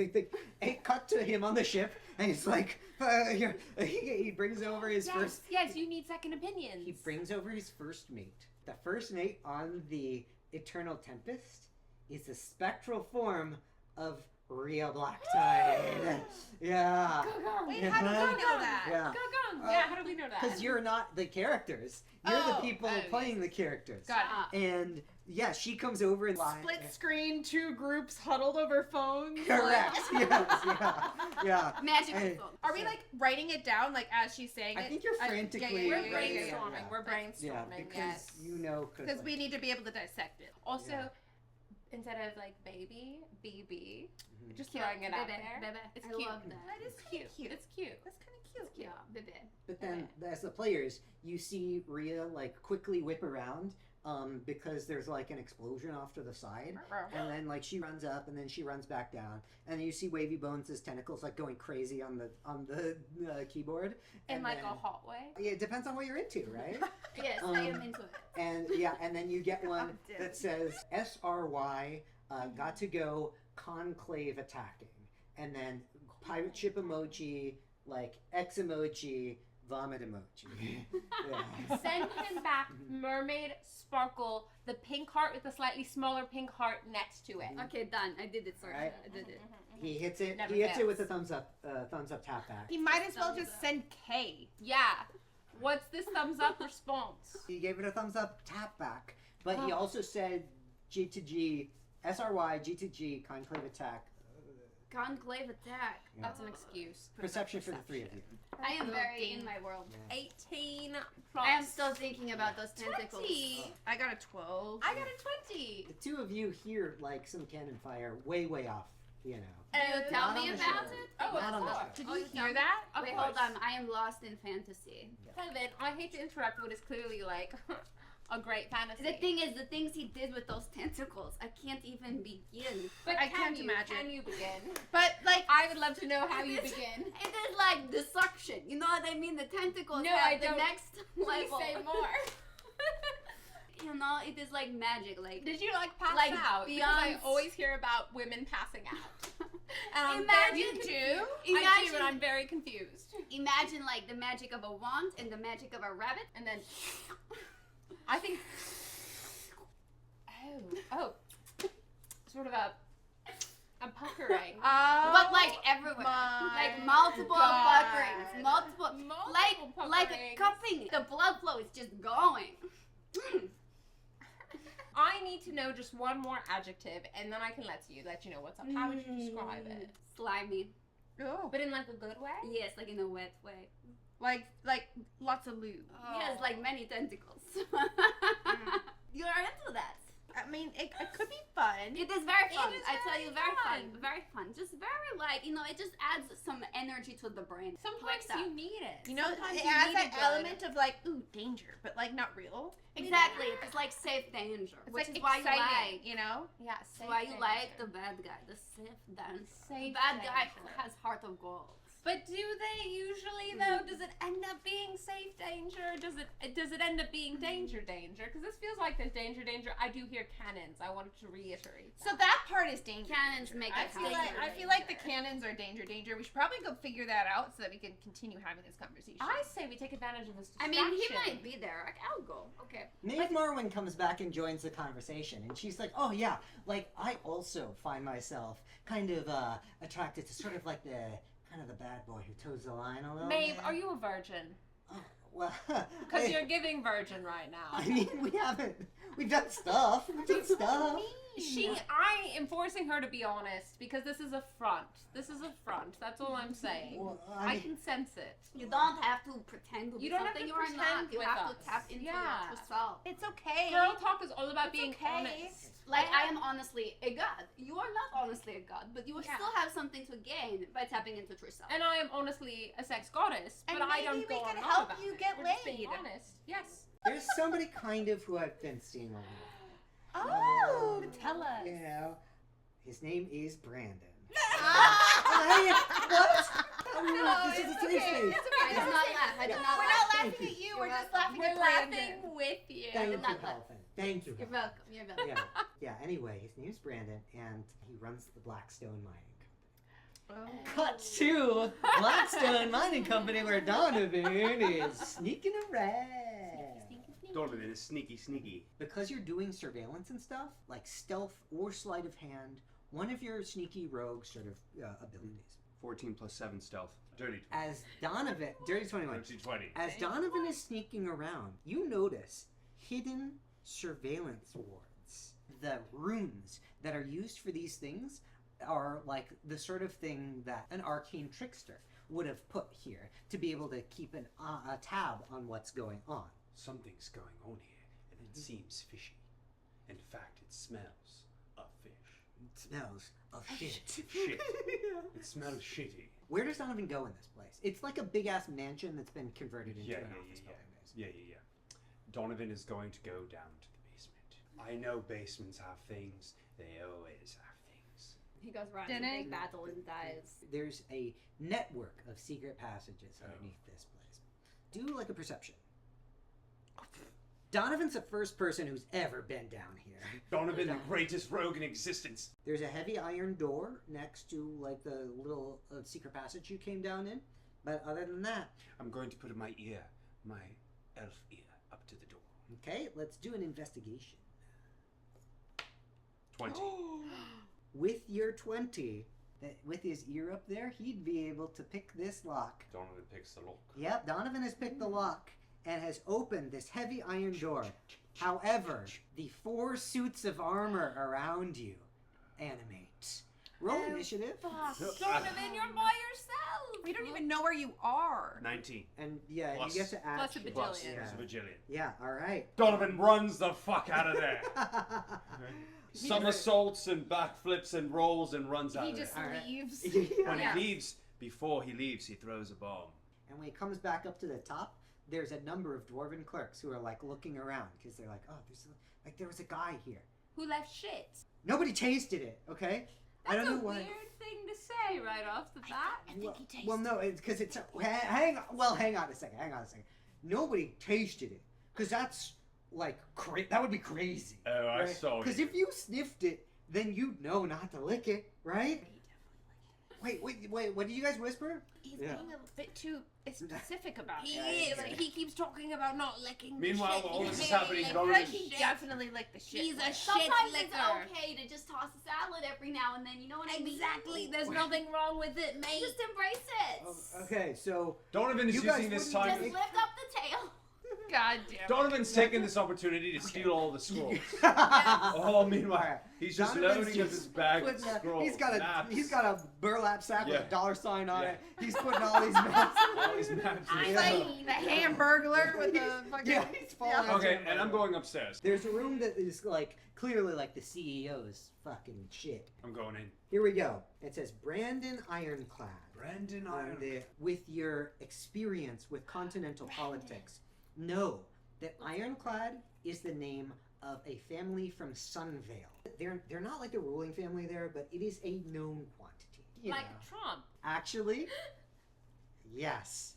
Hey, cut to him on the ship, and he's like, here. He brings over his first... Yes, you need second opinions. He brings over his first mate. The first mate on the Eternal Tempest is the spectral form of Rhea Blacktide. Yeah. Wait, how do we know that? Yeah. Yeah, how do we know that? Because you're not the characters. You're the people playing the characters. Got it. And yeah, she comes over and Split screen, 2 groups huddled over phones. Correct. Yes. Yeah. Magical Hey. phone. Are we like writing it down like as she's saying it? I think you're frantically. We're yeah, yeah. brainstorming. We're brainstorming. Yeah, because yes. you know. Because we need to be able to dissect it. Also, Yeah. instead of like baby, BB, Mhm. just Cute. throwing it out Bebe, there. bebe. It's I cute. love that. That is It's cute. cute. It's cute. That's kind of cute. Yeah, bebe. But then, as the players, you see Rhea like quickly whip around because there's like an explosion off to the side, and then like she runs up and then she runs back down, and then you see Wavy Bones' tentacles like going crazy on the keyboard. In and like then, a hot way. Yeah, it depends on what you're into, right? Yes, I am into it. And yeah, and then you get one that says SRY, got to go conclave attacking, and then pirate ship emoji, like X emoji, vomit emoji. Yeah. Send him back mermaid sparkle, the pink heart with the slightly smaller pink heart next to it. Okay, done. I did it, Saoirse. Right. I did it. He hits it. Never He hits it fails. with a thumbs up tap back. He might as well just send K. Yeah. What's this thumbs up response? He gave it a thumbs up tap back, but he also said G to G, SRY, G to G, conclave attack. Conclave attack. Yeah. That's an excuse. Perception for the three of you. I am very in my world. 18 plus. I am still thinking about those tentacles. 20. I got a 12. I got a 20. The two of you hear like some cannon fire way off, you know. You tell Not on me the about show. it? Oh, Not of on the course. show. Did Oh, you you hear tell that? Of Wait, course. hold on. I am lost in fantasy. Kevin, I hate to interrupt what is clearly like a great fantasy. The thing is, the things he did with those tentacles, I can't even begin. but I can can't you, imagine. Can you begin? But like, I would love to know how you begin. It is like the suction. You know what I mean? The tentacles No, have I the don't. next Please level. say more. You know, it is like magic. Like Did you like pass Like, out? Because I beyond- always hear about women passing out. And I'm Imagine very too. I do, Imagine, and I'm very confused. imagine like the magic of a wand and the magic of a rabbit. And then I think oh, sort of a puckering. But like everywhere, my like multiple God. puckerings, multiple, Multiple like puckerings. cupping. The blood flow is just going. I need to know just one more adjective, and then I can let you know what's up. How would you describe it? Slimy. oh, But in like a good way. Yes, like in a wet way. like lots of lube. Yes, like many tentacles. You are into that. I mean, it could be fun. It is very fun. is I tell very you, very fun. fun. Very fun. Just very like, you know, it just adds some energy to the brain. Sometimes Wakes up. you need it. You know, Sometimes it you adds need that a good- element of like, ooh, danger, but like not real. Exactly. It's like safe danger, It's which like is why you exciting, like. you know? Yeah, That's why you like the bad guy, the safe dancer. Safe Bad guy dancer. who has heart of gold. But do they usually though? Does it end up being safe danger? Does it end up being danger? Because this feels like there's danger. I do hear cannons. I wanted to reiterate. So that part is danger. Cannons make I it feel happen. like the cannons are danger. We should probably go figure that out so that we can continue having this conversation. I say we take advantage of this I distraction. mean, he might be there. Like, I'll go. Okay. Maeve Marwin comes back and joins the conversation, and she's like, "Oh yeah, like I also find myself kind of attracted to sort of like the bad boy who toes the line a little." Maeve, bit." are you a virgin? Oh, well, Because you're giving virgin right now. I mean, we've done stuff. We've done stuff. I am forcing her to be honest because this is a front. That's all I'm saying. Well, I mean, can sense it. You don't have to pretend to be You don't have something to you are not. pretend You with have us. to tap into Yeah. your true self. It's okay. Girl talk is all about It's being okay. honest. Like, I am honestly a god. You are not honestly a god, but you will Yeah. still have something to gain by tapping into true self. And I am honestly a sex goddess, And but I maybe don't we go can on help about you it. get We're just being laid. honest. Yes. there's somebody kind of who I've been seeing a lot. Oh, tell us. You know, his name is Brandon. Ah. What? No, This is a it's safe okay. space. It's I okay. did not laugh. I did not We're laugh. not Thank laughing you. at you. You're We're just welcome. laughing at Brandon. with you. Thank you, not laugh. Helfin. Thank you. You're Helfin. welcome. You're welcome. Yeah. Anyway, his name's Brandon, and he runs the Blackstone Mining Company. Oh. Cut to Blackstone Mining Company, where Donovan is sneaking around. Donovan is sneaky. Because you're doing surveillance and stuff, like stealth or sleight of hand, one of your sneaky rogue sort of abilities. 14 plus 7 stealth. Dirty 20. As Donovan, Dirty 21. Dirty 20. As Donovan is sneaking around, you notice hidden surveillance wards. The runes that are used for these things are like the sort of thing that an arcane trickster would have put here to be able to keep a tab on what's going on. Something's going on here, and it seems fishy. In fact, it smells of fish. It smells of shit. Shit. It smells shitty. Where does Donovan go in this place? It's like a big ass mansion that's been converted into an office building. Yeah. Donovan is going to go down to the I know basements have things. They always have things. He goes around to a big battle and dies. There's a network of secret passages underneath this place. Do like a perception. Donovan's the first person who's ever been down here. Donovan, the greatest rogue in existence. There's a heavy iron door next to like the little secret passage you came down in. But other than that, I'm going to put my elf ear, up to the door. okay, let's do an investigation. 20. With your 20, with his ear up there, he'd be able to pick this lock. Donovan picks the lock. Yep, Donovan has picked the lock and has opened this heavy iron door. However, the 4 suits of armor around you animate. Roll initiative. Donovan, you're by yourself. We don't even know where you are. 19. And yeah, Plus- you get to add. plus a Plus, bajillion. there's a bajillion. Yeah, alright. Donovan runs the fuck out of there. Somersaults and backflips and rolls and runs out He of just there. leaves. When Yeah. he leaves, before he leaves, he throws a bomb. And when he comes back up to the top, there's a number of dwarven clerks who are like looking around because they're like, oh, there was a guy here. Who left shit? Nobody tasted it, okay? I That's don't a know why. weird thing to say right off the bat. Well, no, it's because it's hang on a second. Nobody tasted it because that's like that would be crazy. Oh, I saw you. Because if you sniffed it, then you'd know not to lick it, right? Wait, what did you guys whisper? He's Yeah. being a bit too specific about He it. is. Like, he keeps talking about not licking the Meanwhile, shit. all He this is really happening, licks Donovan- the Like he shit. definitely licked the shit. He's a shit Sometimes it's licker. okay to just toss a salad every now and then. You know what I mean? Exactly. There's nothing wrong with it, mate. Just embrace it. Okay, so Donovan is You guys using this wouldn't time. Just lift up the tail. God damn. Donovan's taking this opportunity to steal all the scrolls. oh, Oh, meanwhile, Alright. he's just Donovan's loading up just his bag of putting a- scrolls. maps. he's got a burlap sack with Yeah. a $sign on Yeah. it. He's putting all these maps. all these maps. and He's stuff. like the Hamburglar with the fucking. Yeah, he's falling. Okay, and I'm going upstairs. There's a room that is like clearly like the CEO's fucking shit. I'm going in. Here we go. It says Brandon Ironclad. Brandon On the, with your experience with continental politics, know that Ironclad is the name of a family from Sunvale. They're not like the ruling family there, but it is a known quantity. You Like know. Trump. Actually, yes,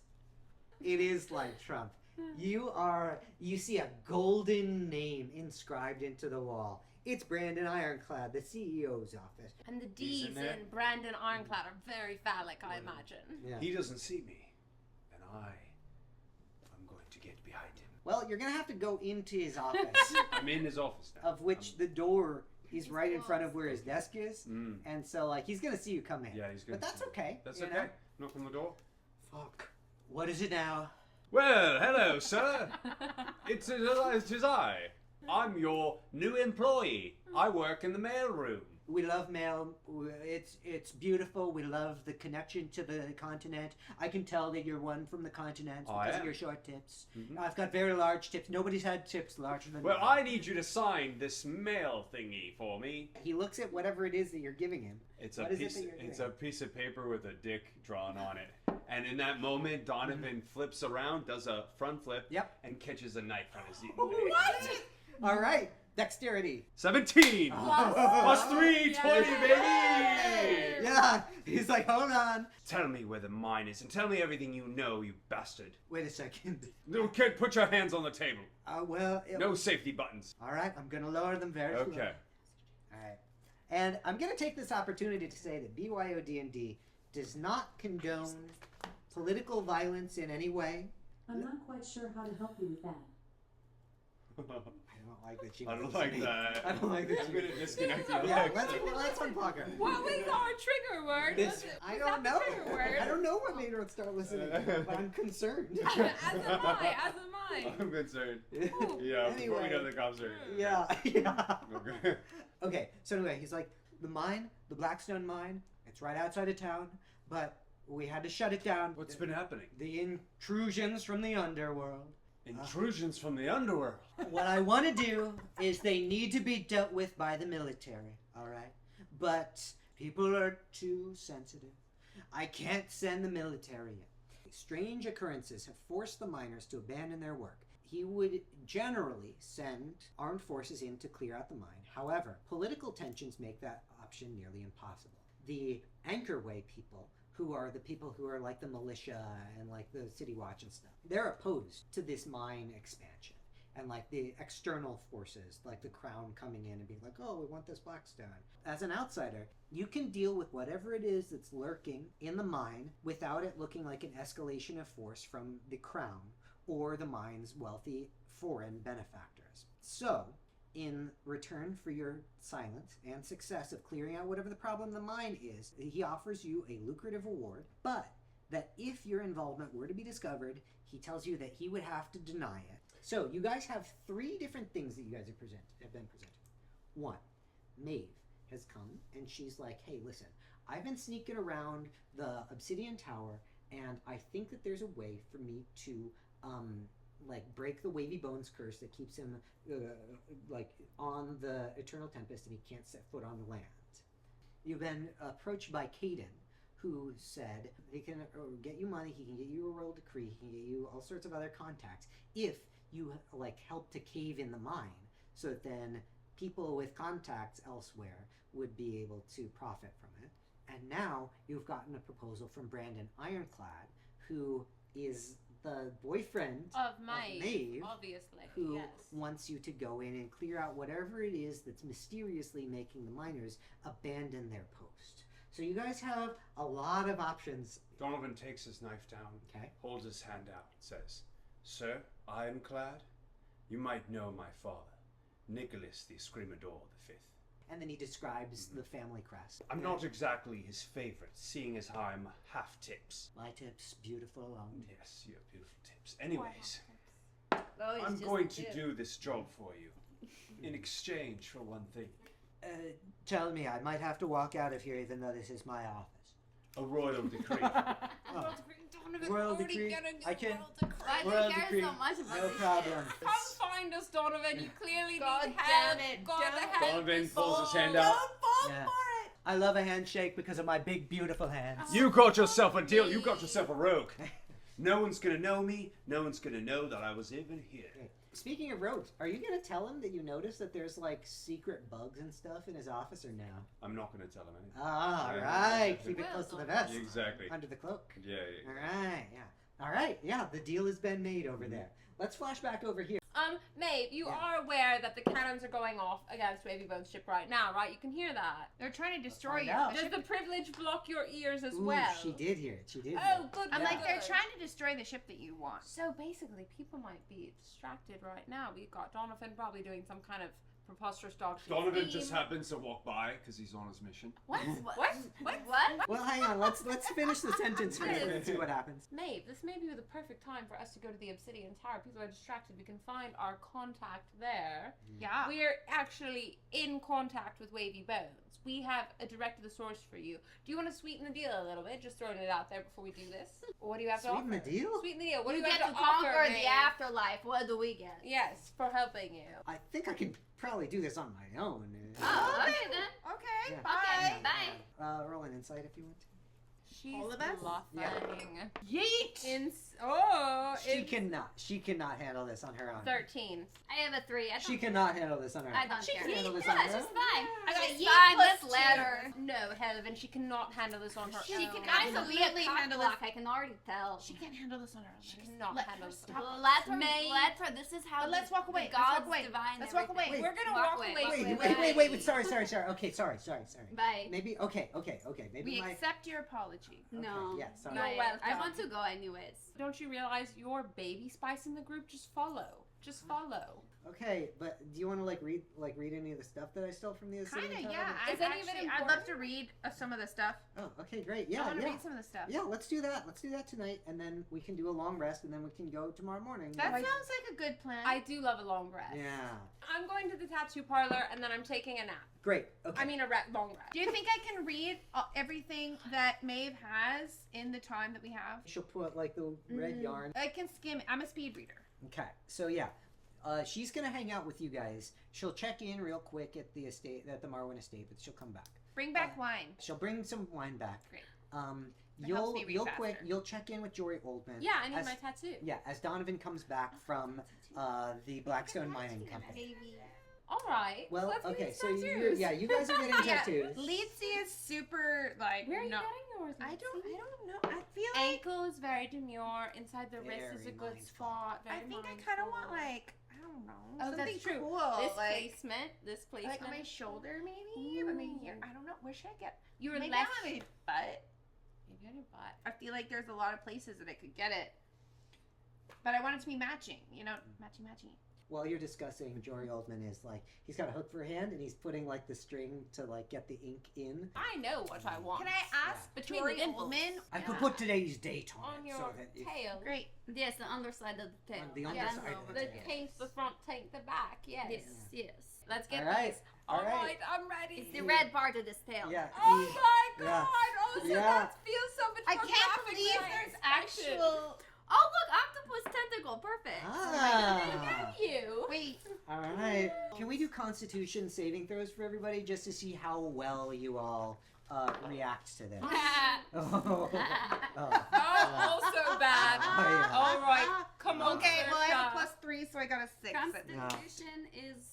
it is like Trump. You see a golden name inscribed into the wall. It's Brandon Ironclad, the CEO's office. And the He's D's in there. in Brandon Ironclad are very phallic, I imagine. Yeah. He doesn't see me, and I'm going to get behind him. Well, you're gonna have to go into his office, I'm in his office now. of which the door is right in front of where his desk is, Mm. and so like he's gonna see you come in. Yeah, he's gonna. But that's see me. okay. That's you okay. know? Knock on the door. Fuck. What is it now? Well, hello, sir. It is I. I'm your new employee. I work in the mailroom. We love mail. It's beautiful. We love the connection to the continent. I can tell that you're one from the continent I because of am. your short tips. Mhm. I've got very large tips. Nobody's had tips larger than Well, mine. I need you to sign this mail thingy for me. He looks at whatever it is that you're giving him. It's What a is it piece. that you're It's doing? a piece of paper with a dick drawn on it. And in that moment, Donovan flips around, does a front flip, Yep. and catches a knife on his ear. What? All right. Dexterity. 17 plus 3, 20, Yay! baby. Yeah. He's like, hold on. Tell me where the mine is, and tell me everything you know, you bastard. Wait a second. No, kid, put your hands on the table. Well. No safety buttons. All right. I'm gonna lower them very slowly. Okay. All right. And I'm going to take this opportunity to say that BYODnD does not condone political violence in any way. I'm not quite sure how to help you with that. I don't like that she I don't was like listening. that. I don't like that I'm she gonna disconnect you. Yeah, let's unplug her. What was our trigger word? This, Was I that don't the know. trigger word? I don't know what made her start listening, but I'm concerned. As am I. I'm concerned. Ooh. Yeah, before we Anyway. go to the cops are. Yeah, yeah. Okay. Okay, so anyway, he's like, the mine, the Blackstone mine, it's right outside of town, but we had to shut it down. What's been happening? The intrusions from the underworld. Intrusions from the underworld. What I want to do is they need to be dealt with by the military, all right? But people are too sensitive. I can't send the military in. Strange occurrences have forced the miners to abandon their work. he would generally send armed forces in to clear out the mine. However, political tensions make that option nearly impossible. The Anchorway people, who are the people who are like the militia and like the city watch and stuff, they're opposed to this mine expansion. And like the external forces, like the crown coming in and being like, oh, we want this blackstone. As an outsider, you can deal with whatever it is that's lurking in the mine without it looking like an escalation of force from the crown or the mine's wealthy foreign benefactors. So, in return for your silence and success of clearing out whatever the problem in the mine is, he offers you a lucrative reward, but that if your involvement were to be discovered, he tells you that he would have to deny it. So, you guys have 3 different things that you guys have been presented. 1, Maeve has come and she's like, hey, listen, I've been sneaking around the Obsidian Tower and I think that there's a way for me to break the Wavy Bones curse that keeps him on the Eternal Tempest and he can't set foot on the land. You've been approached by Caden, who said he can get you money, he can get you a royal decree, he can get you all sorts of other contacts if you help to cave in the mine, so that then people with contacts elsewhere would be able to profit from it. And now you've gotten a proposal from Brandon Ironclad, who is the boyfriend Of Maeve, of obviously. who yes. wants you to go in and clear out whatever it is that's mysteriously making the miners abandon their post. So you guys have a lot of options. Donovan takes his knife down, Okay. holds his hand out, says, Sir, Ironclad, you might know my father, Nicholas the Screamador V. And then he describes the family crest. I'm not exactly his favorite, seeing as how I'm half tips. My tips, beautiful. Yes, you have beautiful tips. Anyways, Oh, he's I'm just going a to tip. do this job for you, in exchange for one thing. Tell me, I might have to walk out of here even though this is my office. A royal decree. Oh. Royal decree. I can. Why do Royal you care decree. so much about No this problem. shit? Come find us, Donovan. You clearly God need help. damn it, God, don't- the help Donovan is pulls his full. hand out. Yeah. I love a handshake because of my big, beautiful hands. You got yourself a deal. You got yourself a rogue. No one's gonna know me. No one's gonna know that I was even here. Speaking of rogues, are you gonna tell him that you noticed that there's like secret bugs and stuff in his office, or no? I'm not gonna tell him anything. Ah, Yeah. right. Keep it Well close to the done. vest. Exactly. Under the cloak. Yeah. All right. Yeah. All right. Yeah. The deal has been made over there. Let's flash back over here. Maeve, you Yeah. are aware that the cannons are going off against Wavy Bones' ship right now, right? You can hear that. They're trying to destroy find you. out. The Does ship- the privilege block your ears as Ooh, well? she did hear it. She did. Oh, hear it. good. I'm Yeah. like, they're good. trying to destroy the ship that you want. So basically, people might be distracted right now. We've got Donovan probably doing some kind of preposterous dog shit Donovan theme. just happens to walk by because he's on his mission. What? What? What? Well, hang on. Let's finish the sentence first and see what happens. Maeve, this may be the perfect time for us to go to the Obsidian Tower. People are distracted. We can find our contact there. Yeah. We're actually in contact with Wavy Bones. We have a direct to the source for you. Do you want to sweeten the deal a little bit? Just throwing it out there before we do this. What do you have to Sweeten offer? the deal? Sweeten the deal. What You do you get have to to offer, conquer Maeve? the afterlife. What do we get? Yes, for helping you. I think I can probably do this on my own. Oh, okay then. Okay. Yeah. Okay, Bye. bye. Roll an insight if you want to. She's All of us? bluffing. Yeet. She cannot handle this on her own. 13. I have a 3. I She don't cannot handle this on her own. I don't She care. can handle this No, on her it's own. just fine. I got She's yeet fine. plus This letter. No, Helvin, she cannot handle this on her She own. can absolutely absolutely handle handle I can already tell. She can't handle this on her own. She Just cannot let handle her this. stop. Let her. This is how. But let's walk away. The Let's walk gods away. divine Let's walk everything. away. We're gonna Walk walk away. away. Wait. Sorry. Sorry. Bye. Maybe, okay. Maybe We my... accept your apology. No. Yeah, sorry. You're welcome. I want to go anyways. Don't you realize you're baby spice in the group? Just follow. Just follow. Okay, but do you want to read any of the stuff that I stole from the Obsidian Kinda, Tower? yeah. Is any of it I'd love important? to read some of the stuff. Oh, okay, great. I Yeah, want to yeah. read some of the stuff. Yeah, let's do that. Let's do that tonight, and then we can do a long rest, and then we can go tomorrow morning. That I- sounds like a good plan. I do love a long rest. Yeah. I'm going to the tattoo parlor and then I'm taking a nap. Great. Okay. I mean long rest. Do you think I can read everything that Maeve has in the time that we have? she'll put like the red yarn. I can skim it. I'm a speed reader. Okay, so yeah, she's gonna hang out with you guys. She'll check in real quick at the Marwin estate, but she'll come back. Bring back wine. She'll bring some wine back. Great. It helps me read faster. You'll check in with Jory Oldman. Yeah, I need as- my tattoo. Yeah, as Donovan comes back from the Blackstone Mining Company. All right. Well, let's get okay, these so tattoos. you guys are getting tattoos. Leezi is super like. Where are you no. getting yours? I don't Leezi? know. I feel like Ankle is very demure. Inside the wrist is a Very good mindful. spot. I Very think I kind of want mindful. like I don't know Oh, something that's true. cool. This like placement. This placement. like on my shoulder maybe. I mean here. Ooh. I don't know. Where should I get? Your Maybe left. on my butt. Maybe on your butt. I feel like there's a lot of places that I could get it, but I want it to be matching. You know, matchy. While you're discussing, Jory Oldman is like, he's got a hook for a hand and he's putting like the string to like get the ink in. I know what I want. Can I ask Between Jory the dimples. Oldman? I could Yeah. put today's date on, on it your so that if, tail. Great. Yes, the underside of the tail. On the Yeah, underside no, of the The tail. taint the front, taint the back. Yes. Yes. Let's get All right, these. all All right. right, I'm ready. It's the red part of this tail. yeah, Oh he- my yeah. god! Oh, so Yeah. that feels so much I more can't graphic believe than I there's expected. actual. Oh look, octopus tentacle, perfect. Ah. You. Wait. All right. Can we do Constitution saving throws for everybody just to see how well you all react to this? Oh, Oh, also bad. Oh, yeah. All right, come on. Okay, well I have a Saoirse. +3, so I got a 6. Constitution is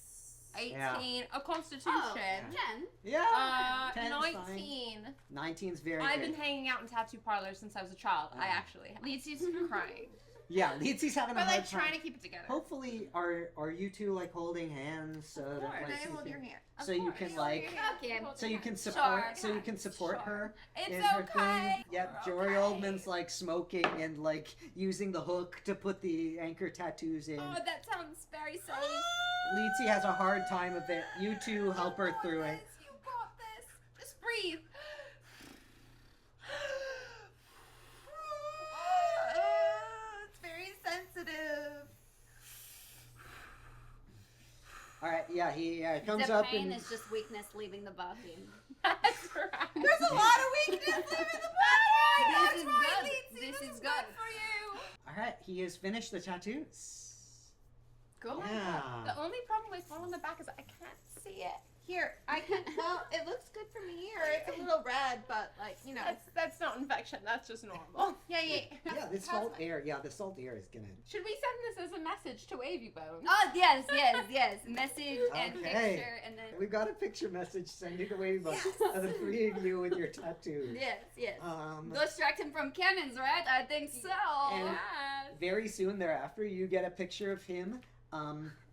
18. A constitution. Oh, 10. Yeah. 10's fine. 19. 19's very I've good. been hanging out in tattoo parlors since I was a child. I actually have. Leezi's crying, Yeah, Leezi's having a but hard like time. trying to keep it together. Hopefully, are you two like holding hands so that course. like Can I you hold can, your hand? so you can like Okay. so you can support Sure. support her It's in her okay. thing. Yep, Jory Oldman's like smoking and like using the hook to put the anchor tattoos in. Oh, that sounds very safe. Leezi has a hard time of it. You two help her through it. You got this. Just breathe. It's very sensitive. All right, yeah, he comes The up pain and is just weakness leaving the body. That's right. There's a lot of weakness leaving the body. This is good. This is good. for you. all right, he has finished the tattoos. Cool. Yeah. The only problem with one on the back is I can't see it. Here, I can. Well, it looks good for me, or it's a little red, but like you know. That's not infection. That's just normal. Yeah. Yeah, the salt air. Yeah, the salt air is gonna. Should we send this as a message to Wavy Bone? Oh yes. Message and Okay. picture and then We've got a picture message sending away of the three of you with your tattoos. yes. Um, Distract him from cannons, right? I think so. And- Yes. very soon thereafter, you get a picture of him.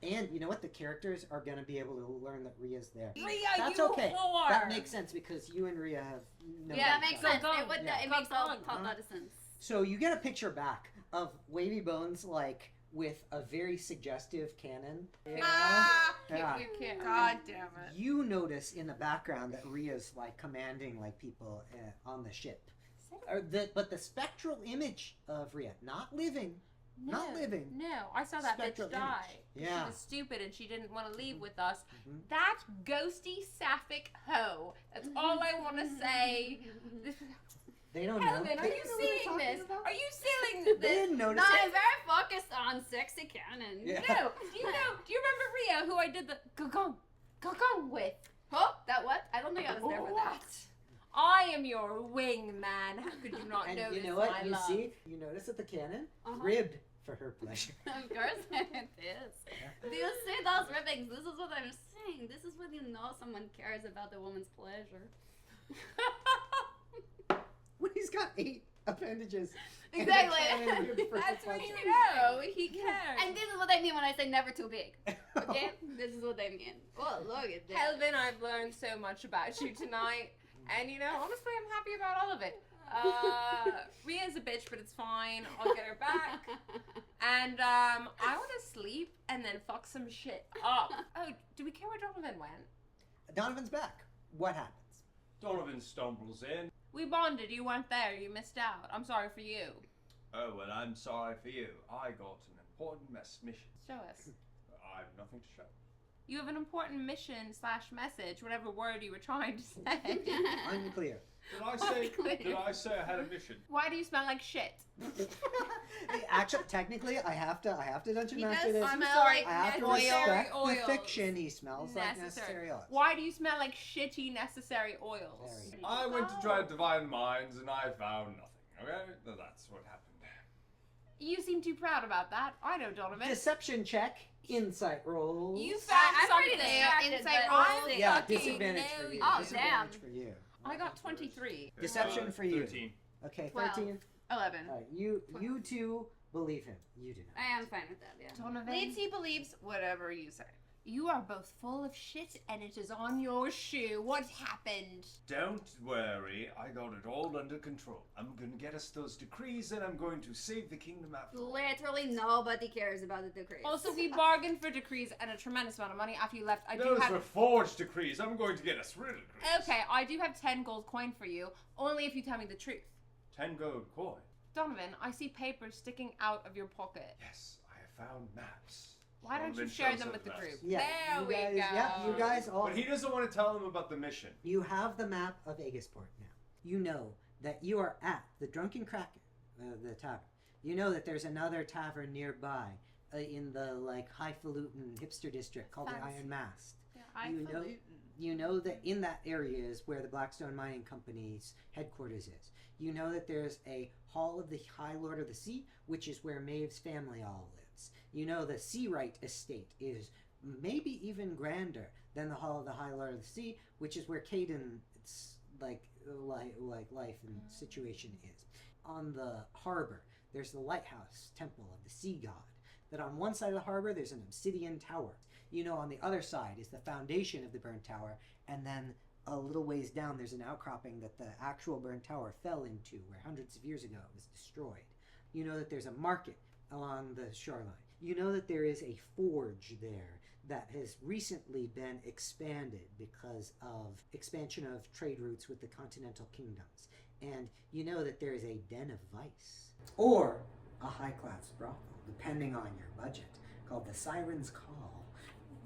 And you know what? The characters are gonna be able to learn that Ria's there. Rhea, That's you okay. whore. That makes sense because you and Rhea have no. Yeah, that makes sense. Gone. It, would, Yeah. it makes a Gone. lot of sense. So you get a picture back of Wavy Bones like with a very suggestive cannon. You know? Ah, Yeah. You can't. God damn it. You notice in the background that Rhea's like commanding like people on the ship. But the spectral image of Rhea, not living, not living. No, I saw that Spectral bitch die. image. Yeah. She was stupid and she didn't want to leave with us. Mhm. That ghosty sapphic hoe. That's all I want to say. They don't know. Heulwin, are They you don't know what we're seeing talking this? about. Are you seeing They this? didn't No, notice I'm it. very focused on sexy cannon. Yeah. No. Do you remember Rhea, who I did the gong with? Oh, that what? I don't think I was there for that. I am your wingman. How could you not And notice you know what? my You love? see? You notice that the cannon Uh-huh. ribbed for her pleasure. Of course it is. Do you see those ribbings? This is what I'm saying. This is when you know someone cares about the woman's pleasure. When he's got 8 appendages. and a Exactly. cannon ribbed for her That's when pleasure. you know he cares. And this is what I mean when I say never too big. Okay? This is what I mean. Oh, look at that. Heulwin, I've learned so much about you tonight. And you know, honestly, I'm happy about all of it. Rhea's a bitch, but it's fine. I'll get her back. And I want to sleep and then fuck some shit up. Oh, do we care where Donovan went? Donovan's back. What happens? Donovan stumbles in. We bonded. You weren't there. You missed out. I'm sorry for you. Oh, well, I'm sorry for you. I got an important mission. Show us. I have nothing to show. You have an important mission / message, whatever word you were trying to say. Unclear. Did I say I had a mission? Why do you smell like shit? Actually, technically, I have to dungeon He master does this. smell like I have to necessary respect oils. the fiction. He smells like necessary oils. Why do you smell like shitty necessary oils? Very. I went to try to divine minds and I found nothing. Okay, that's what happened. You seem too proud about that. I know, Donovan. Deception check. Insight roll. You found I'm pretty something. distracted, Insight but roll. we'll see. Yeah, Fucking disadvantage know for you. you. Oh, Disadvantage damn. for you. I got 23. Deception for you. 13. Okay, 12. 13. 11. All right, you two believe him. You do not. I am fine with that, yeah. Donovan, Leezi believes whatever you say. you are both full of shit and it is on your shoe. What happened? Don't worry, I got it all under control. I'm gonna get us those decrees and I'm going to save the kingdom after all. Literally nobody cares about the decrees. Also, we bargained for decrees and a tremendous amount of money after you left. I do Those have... were forged decrees. I'm going to get us rid of decrees. Okay, I do have 10 gold coin for you, only if you tell me the truth. 10 gold coin. Donovan, I see papers sticking out of your pocket. Yes, I have found maps. Why don't you Donovan share shows them us with the maps. group? Yeah, There you we guys, go. Yeah, you guys all. But he doesn't want to tell them about the mission. You have the map of Aegisport now. You know that you are at the Drunken Kraken, the tavern. You know that there's another tavern nearby in the like highfalutin hipster district called the Fancy. Iron Mast. I You know- You know that in that area is where the Blackstone Mining Company's headquarters is. You know that there's a Hall of the High Lord of the Sea, which is where Maeve's family all lives. You know the Seawright estate is maybe even grander than the Hall of the High Lord of the Sea, which is where Caden's life and situation is. On the harbor, there's the lighthouse temple of the sea god. That on one side of the harbor, there's an obsidian tower. You know, on the other side is the foundation of the burned tower, and then a little ways down, there's an outcropping that the actual burned tower fell into, where hundreds of years ago it was destroyed. You know that there's a market along the shoreline. You know that there is a forge there that has recently been expanded because of expansion of trade routes with the continental kingdoms. And you know that there is a den of vice, or a high-class brothel, depending on your budget, called the Siren's Call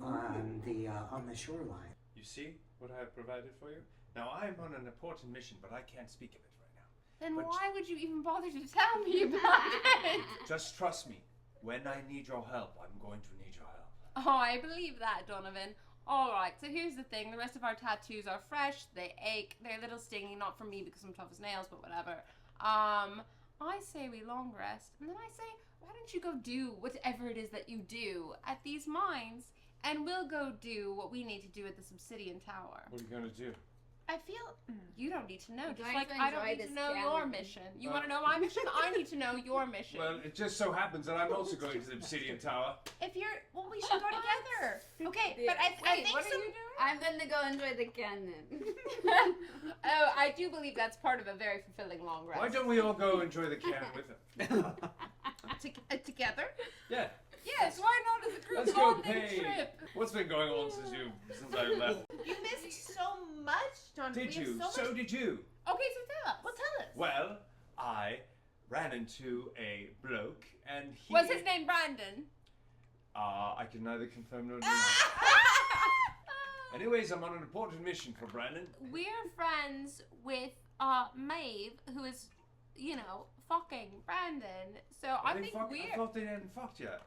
on the shoreline. You see what I have provided for you? Now, I'm on an important mission, but I can't speak of it right now. Then But- why would you even bother to tell me about it? Just trust me. When I need your help, I'm going to need your help. Oh, I believe that, Donovan. Alright, so here's the thing. The rest of our tattoos are fresh, they ache, they're a little stingy, not from me because I'm tough as nails, but whatever. I say we long rest, and then I say, why don't you go do whatever it is that you do at these mines, and we'll go do what we need to do at the Obsidian Tower. What are you going to do? I feel You don't need to know, I'm just going like to I don't enjoy need to this know your canon. mission. You want to know my mission? I need to know your mission. Well, it just so happens that I'm also going to the Obsidian Tower. if you're we should go together. Okay, Yeah. but I Wait, think what are some, you doing? I'm gonna go enjoy the cannon. Oh, I do believe that's part of a very fulfilling long rest. Why don't we all go enjoy the cannon with him? together. Yeah. Yes, why not as a group Let's go bonding pay. trip? What's been going on since I left? You missed so much, John. Did we have you? So much. So did you. Okay, so tell us. Well, tell us. Well, I ran into a bloke and he Was his name Brandon? I can neither confirm nor deny. Anyways, I'm on an important mission for Brandon. We're friends with Maeve, who is, you know, fucking Brandon. So I think I we're. thought they hadn't fucked yet.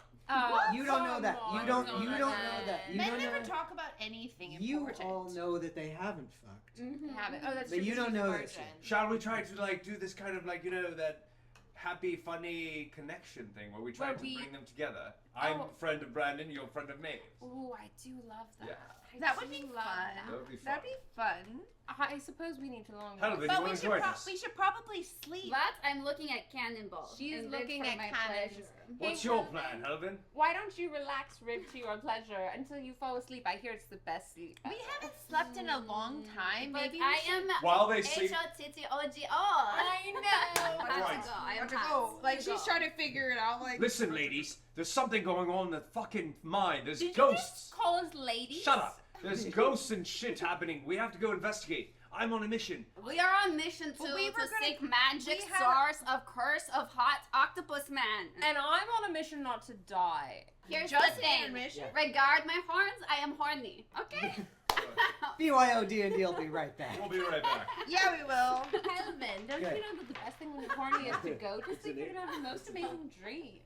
You don't know that. come You on, don't Donovan. know that. You Men don't never know. talk about anything You important. all know that they haven't fucked. Mm-hmm. We haven't. Oh, that's But true. you because don't she's a know that virgin. shit. Shall we try to like do this kind of like that happy, funny connection thing where we try Where to we- bring them together? I'm Oh. friend of Brandon, you're friend of Maeve. Ooh, I do love that. Yeah. I That would do be love fun. that. That would be fun. That'd be fun. I suppose we need to long Heulwin, rest. you But want we to should, join us? we should probably sleep. But I'm looking at cannonballs. She is and live looking for at my cannons. pleasure. What's Hey, your Heulwin, plan, Heulwin? Why don't you relax, Rib, to your pleasure until you fall asleep? I hear it's the best sleep. We haven't slept in a long time. But Maybe we I should... am While they sleep, HOTTOGO. I know. Have Right. to go. I am to go. has Like to she's go. trying to figure it out. Like listen, ladies. There's something going on in the fucking mind. There's Did you ghosts. just call us ladies? Shut up. There's ghosts and shit happening. We have to go investigate. I'm on a mission. We are on mission to Well, we were gonna- seek magic we have- source of curse of hot octopus man. And I'm on a mission not to die. Here's Just the thing. intermission? Regard my horns, I am horny. Okay? BYODnD will be right back. We'll be right back. Yeah, we will. Heulwin, don't Good. you know that the best thing when you're horny is to go to sleep? You're gonna have the most amazing dreams.